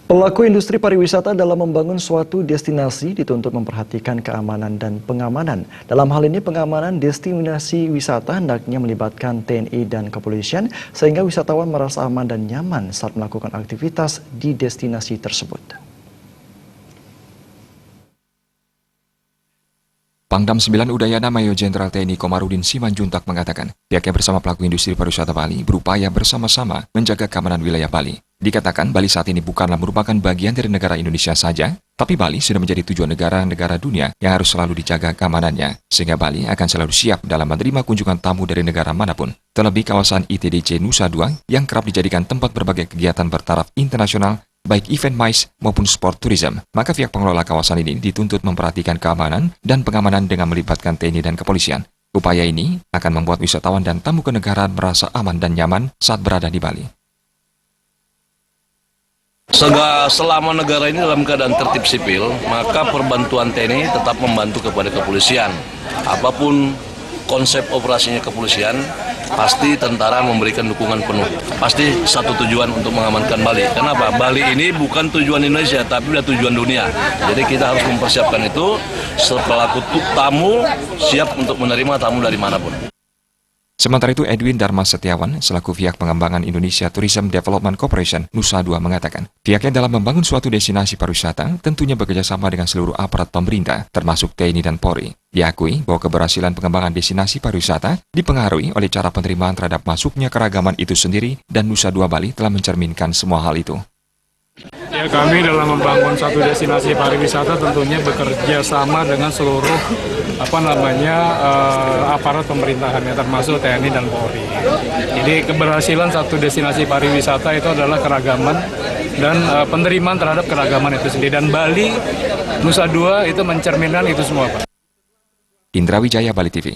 Pelaku industri pariwisata dalam membangun suatu destinasi dituntut memperhatikan keamanan dan pengamanan. Dalam hal ini pengamanan destinasi wisata hendaknya melibatkan TNI dan kepolisian sehingga wisatawan merasa aman dan nyaman saat melakukan aktivitas di destinasi tersebut. Pangdam 9 Udayana Mayor Jenderal TNI Komarudin Simanjuntak mengatakan, pihaknya bersama pelaku industri pariwisata Bali berupaya bersama-sama menjaga keamanan wilayah Bali. Dikatakan Bali saat ini bukanlah merupakan bagian dari negara Indonesia saja, tapi Bali sudah menjadi tujuan negara-negara dunia yang harus selalu dijaga keamanannya, sehingga Bali akan selalu siap dalam menerima kunjungan tamu dari negara manapun. Terlebih kawasan ITDC Nusa Dua yang kerap dijadikan tempat berbagai kegiatan bertaraf internasional, baik event MICE maupun sport tourism, maka pihak pengelola kawasan ini dituntut memperhatikan keamanan dan pengamanan dengan melibatkan TNI dan kepolisian. Upaya ini akan membuat wisatawan dan tamu kenegaraan merasa aman dan nyaman saat berada di Bali. Selama negara ini dalam keadaan tertib sipil, maka perbantuan TNI tetap membantu kepada kepolisian. Apapun konsep operasinya kepolisian, pasti tentara memberikan dukungan penuh. Pasti satu tujuan untuk mengamankan Bali. Kenapa? Bali ini bukan tujuan Indonesia, tapi sudah tujuan dunia. Jadi kita harus mempersiapkan itu, sepelaku tamu siap untuk menerima tamu dari manapun. Sementara itu, Edwin Dharma Setiawan, selaku pihak pengembangan Indonesia Tourism Development Corporation Nusa Dua mengatakan, pihaknya dalam membangun suatu destinasi pariwisata tentunya bekerjasama dengan seluruh aparat pemerintah, termasuk TNI dan Polri. Diakui bahwa keberhasilan pengembangan destinasi pariwisata dipengaruhi oleh cara penerimaan terhadap masuknya keragaman itu sendiri, dan Nusa Dua Bali telah mencerminkan semua hal itu. Ya, kami dalam membangun satu destinasi pariwisata tentunya bekerja sama dengan seluruh aparat pemerintahannya, termasuk TNI dan Polri. Jadi keberhasilan satu destinasi pariwisata itu adalah keragaman dan penerimaan terhadap keragaman itu sendiri. Dan Bali, Nusa Dua itu mencerminkan itu semua, Pak. Indra Wijaya, Bali TV.